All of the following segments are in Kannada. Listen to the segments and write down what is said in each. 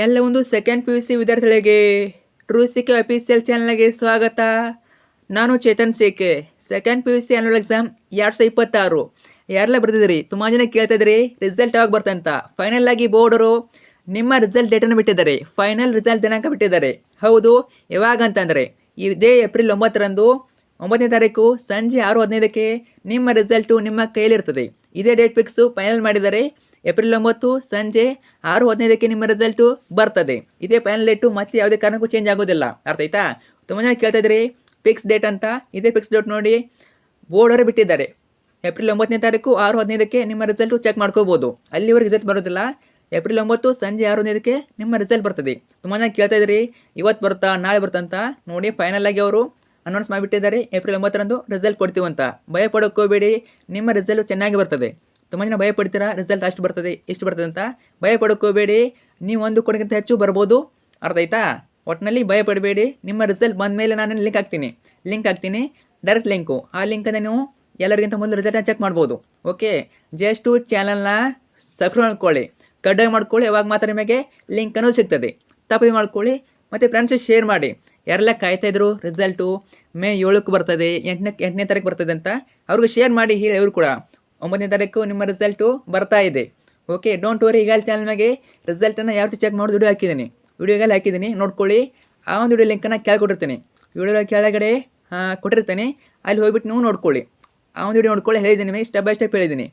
ಎಲ್ಲ ಒಂದು ಸೆಕೆಂಡ್ ಪಿ ಯು ಸಿ ವಿದ್ಯಾರ್ಥಿಗಳಿಗೆ ಟ್ರೂ ಸಿಕೆ ಅಫಿಷಿಯಲ್ ಚಾನಲ್ಗೆ ಸ್ವಾಗತ. ನಾನು Chetan C K. Second P U C annual exam 2026 ಯಾರೆಲ್ಲ ಬರ್ತಿದ್ರಿ? ತುಂಬ ಜನ ಕೇಳ್ತಾ ಇದ್ರಿ ರಿಸಲ್ಟ್ ಯಾವಾಗ ಬರ್ತಂತ. ಫೈನಲ್ ಆಗಿ ಬೋರ್ಡರು ನಿಮ್ಮ ರಿಸಲ್ಟ್ ಡೇಟನ್ನು ಬಿಟ್ಟಿದ್ದಾರೆ. ಫೈನಲ್ ರಿಸಲ್ಟ್ ದಿನಾಂಕ ಬಿಟ್ಟಿದ್ದಾರೆ. ಹೌದು, ಯಾವಾಗ ಅಂತಂದರೆ ಇದೇ ಏಪ್ರಿಲ್ 9ರಂದು 9ನೇ ತಾರೀಕು ಸಂಜೆ 6:15ಕ್ಕೆ ನಿಮ್ಮ ರಿಸಲ್ಟು ನಿಮ್ಮ ಕೈಯಲ್ಲಿರ್ತದೆ. ಇದೇ ಡೇಟ್ ಫಿಕ್ಸು ಫೈನಲ್ ಮಾಡಿದ್ದಾರೆ. ಏಪ್ರಿಲ್ 9 ಸಂಜೆ 6:15ಕ್ಕೆ ನಿಮ್ಮ ರಿಸಲ್ಟು ಬರ್ತದೆ. ಇದೇ ಫೈನಲ್ ಡೇಟು, ಮತ್ತೆ ಯಾವುದೇ ಕಾರಣಕ್ಕೂ ಚೇಂಜ್ ಆಗೋದಿಲ್ಲ. ಅರ್ಥ ಆಯ್ತಾ? ತುಂಬ ಜನ ಕೇಳ್ತಾ ಇದ್ರಿ ಫಿಕ್ಸ್ ಡೇಟ್ ಅಂತ. ಇದೇ ಫಿಕ್ಸ್ ಡೇಟ್ ನೋಡಿ, ಬೋರ್ಡ್ ಅವರು ಬಿಟ್ಟಿದ್ದಾರೆ. ಏಪ್ರಿಲ್ 9ನೇ ತಾರೀಕು 6:15ಕ್ಕೆ ನಿಮ್ಮ ರಿಸಲ್ಟು ಚೆಕ್ ಮಾಡ್ಕೋಬೋದು. ಅಲ್ಲಿವರೆಗೆ ರಿಸಲ್ಟ್ ಬರೋದಿಲ್ಲ. ಏಪ್ರಿಲ್ 9 ಸಂಜೆ 6:15ಕ್ಕೆ ನಿಮ್ಮ ರಿಸಲ್ಟ್ ಬರ್ತದೆ. ತುಂಬ ಜನ ಕೇಳ್ತಾ ಇದ್ರಿ ಇವತ್ತು ಬರ್ತಾ ನಾಳೆ ಬರ್ತಂತ. ನೋಡಿ, ಫೈನಲ್ ಆಗಿ ಅವರು ಅನೌನ್ಸ್ ಮಾಡಿಬಿಟ್ಟಿದ್ದಾರೆ. ಏಪ್ರಿಲ್ 9ರಂದು ರಿಸಲ್ಟ್ ಕೊಡ್ತೀವಂತ. ಭಯ ಪಡೋಕ್ಕೋಬೇಡಿ, ನಿಮ್ಮ ರಿಸಲ್ಟ್ ಚೆನ್ನಾಗಿ ಬರ್ತದೆ. ತುಂಬ ಜನ ಭಯ ಪಡ್ತೀರಾ ರಿಸಲ್ಟ್ ಅಷ್ಟು ಬರ್ತದೆ ಇಷ್ಟು ಬರ್ತದೆ ಅಂತ. ಭಯ ಪಡೋಕ್ಕೋಬೇಡಿ, ನೀವು ಒಂದು ಕೋಟಿಗಿಂತ ಹೆಚ್ಚು ಬರ್ಬೋದು. ಅರ್ಥ ಆಯ್ತಾ? ಒಟ್ಟಿನಲ್ಲಿ ಭಯ ಪಡಬೇಡಿ. ನಿಮ್ಮ ರಿಸಲ್ಟ್ ಬಂದ ಮೇಲೆ ನಾನು ಲಿಂಕ್ ಹಾಕ್ತೀನಿ, ಡೈರೆಕ್ಟ್ ಲಿಂಕು. ಆ ಲಿಂಕನ್ನು ನೀವು ಎಲ್ಲರಿಗಿಂತ ಮೊದಲು ರಿಸಲ್ಟನ್ನ ಚೆಕ್ ಮಾಡ್ಬೋದು. ಓಕೆ, ಜಸ್ಟ್ ಚಾನಲ್ನ ಸಬ್ಸ್ಕ್ರೈಬ್ ಮಾಡ್ಕೊಳ್ಳಿ, ಕಡ್ಡಾಯ ಮಾಡ್ಕೊಳ್ಳಿ. ಅವಾಗ ಮಾತ್ರ ನಿಮಗೆ ಲಿಂಕ್ ಅನ್ನೋದು ಸಿಗ್ತದೆ. ತಪ್ಪದೆ ಮಾಡ್ಕೊಳ್ಳಿ. ಮತ್ತು ಫ್ರೆಂಡ್ಸ್ ಶೇರ್ ಮಾಡಿ. ಯಾರೆಲ್ಲ ಕಾಯ್ತಾ ಇದ್ರು ರಿಸಲ್ಟು ಮೇ 7ಕ್ಕೆ ಬರ್ತದೆ, 8ನೇ ತಾರೀಕು ಬರ್ತದೆ ಅಂತ, ಅವ್ರಿಗೆ ಶೇರ್ ಮಾಡಿ. ಹೇಳಿ ಅವರು ಕೂಡ 9ನೇ ತಾರೀಕು ನಿಮ್ಮ ರಿಸಲ್ಟು ಬರ್ತಾ ಇದೆ. Okay, don't worry. ಈಗ ಚಾನಲ್ ಮೇಲೆ ರಿಸಲ್ಟನ್ನು ಯಾವ ರೀತಿ ಚೆಕ್ ಮಾಡೋದು ವಿಡಿಯೋಗೆಲ್ಲ ಹಾಕಿದ್ದೀನಿ, ನೋಡ್ಕೊಳ್ಳಿ. ಆ ಒಂದು ವಿಡಿಯೋ ಲಿಂಕನ್ನು ಕೆಳಗೆ ವಿಡಿಯೋ ಕೆಳಗಡೆ ಕೊಟ್ಟಿರ್ತೀನಿ. ಅಲ್ಲಿ ಹೋಗ್ಬಿಟ್ಟು ನೀವು ನೋಡ್ಕೊಳ್ಳಿ. ಆ ಒಂದು ವಿಡಿಯೋ ನೋಡ್ಕೊಳ್ಳಿ. ಹೇಳಿದ್ದೀನಿ ನಿಮಗೆ ಸ್ಟೆಪ್ ಬೈ ಸ್ಟೆಪ್ ಹೇಳಿದ್ದೀನಿ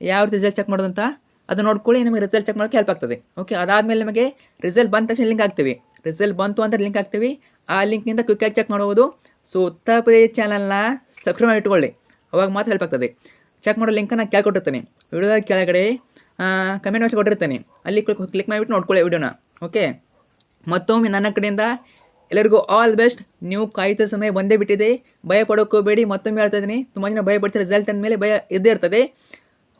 ಯಾವ ರೀತಿ ರಿಸಲ್ಟ್ ಚೆಕ್ ಮಾಡೋದಂತ. ಅದು ನೋಡ್ಕೊಳ್ಳಿ, ನಿಮಗೆ ರಿಸಲ್ಟ್ ಚೆಕ್ ಮಾಡೋಕ್ಕೆ ಹೆಲ್ಪ್ ಆಗ್ತದೆ. ಓಕೆ, ಅದಾದಮೇಲೆ ನಿಮಗೆ ರಿಸಲ್ಟ್ ಬಂದ ತಕ್ಷಣ ಲಿಂಕ್ ಹಾಕ್ತೀವಿ. ರಿಸಲ್ಟ್ ಬಂತು ಅಂತ ಲಿಂಕ್ ಹಾಕ್ತೀವಿ. ಆ ಲಿಂಕ್ನಿಂದ ಕ್ವಿಕ್ಕಾಗಿ ಚೆಕ್ ಮಾಡ್ಬೋದು. ಸೊ ತಪ್ಪದೇ ಚಾನಲ್ನ ಸಬ್ಸ್ಕ್ರೈಬ್ ಮಾಡಿ ಇಟ್ಕೊಳ್ಳಿ, ಅವಾಗ ಮಾತ್ರ ಹೆಲ್ಪ್ ಆಗ್ತದೆ. ಚೆಕ್ ಮಾಡೋ ಲಿಂಕನ್ನು ಕೆಳಗೆ ವಿಡಿಯೋದ ಕೆಳಗಡೆ ಕಮೆಂಟ್ ಬಾಕ್ಸ್ ಕೊಟ್ಟಿರ್ತೀನಿ. ಅಲ್ಲಿ ಕ್ಲಿಕ್ ಮಾಡಿಬಿಟ್ಟು ನೋಡ್ಕೊಳ್ಳಿ ವಿಡಿಯೋನ. ಓಕೆ, ಮತ್ತೊಮ್ಮೆ ನನ್ನ ಕಡೆಯಿಂದ ಎಲ್ಲರಿಗೂ ಆಲ್ ಬೆಸ್ಟ್. ನೀವು ಕಾಯ್ದ ಸಮಯ ಬಂದೇ ಬಿಟ್ಟಿದೆ. ಭಯ ಪಡೋಕ್ಕೋಬೇಡಿ. ಮತ್ತೊಮ್ಮೆ ಹೇಳ್ತಾ ಇದ್ದೀನಿ, ತುಂಬ ಜನ ಭಯ ಪಡ್ತೀರಿ. ರಿಸಲ್ಟ್ ಅಂದಮೇಲೆ ಭಯ ಇದ್ದೇ ಇರ್ತದೆ.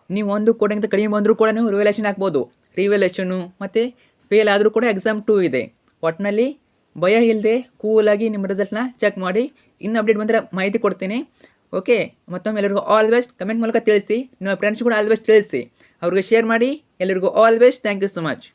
ನೀವು ಒಂದು ಕೋಟಿಗಿಂತ ಕಡಿಮೆ ಬಂದರೂ ಕೂಡ ನೀವು ರಿವ್ಯಾಲ್ಯೂಷನ್ ಹಾಕ್ಬೋದು. ರಿವ್ಯಾಲ್ಯೂಷನ್ನು ಮತ್ತು ಫೇಲ್ ಆದರೂ ಕೂಡ ಎಕ್ಸಾಮ್ 2 ಇದೆ. ಒಟ್ಟಿನಲ್ಲಿ ಭಯ ಇಲ್ಲದೆ ಕೂಲಾಗಿ ನಿಮ್ಮ ರಿಸಲ್ಟ್ನ ಚೆಕ್ ಮಾಡಿ. ಇನ್ನು ಅಪ್ಡೇಟ್ ಬಂದರೆ ಮಾಹಿತಿ ಕೊಡ್ತೀನಿ. ಓಕೆ, ಮತ್ತೊಮ್ಮೆ ಎಲ್ಲರಿಗೂ ಆಲ್ ಬೆಸ್ಟ್. ಕಮೆಂಟ್ ಮೂಲಕ ತಿಳಿಸಿ. ನಿಮ್ಮ ಫ್ರೆಂಡ್ಸ್ ಕೂಡ ಆಲ್ ಬೆಸ್ಟ್ ತಿಳಿಸಿ. ಅವ್ರಿಗೆ ಶೇರ್ ಮಾಡಿ. ಎಲ್ಲರಿಗೂ all best. Thank you so much.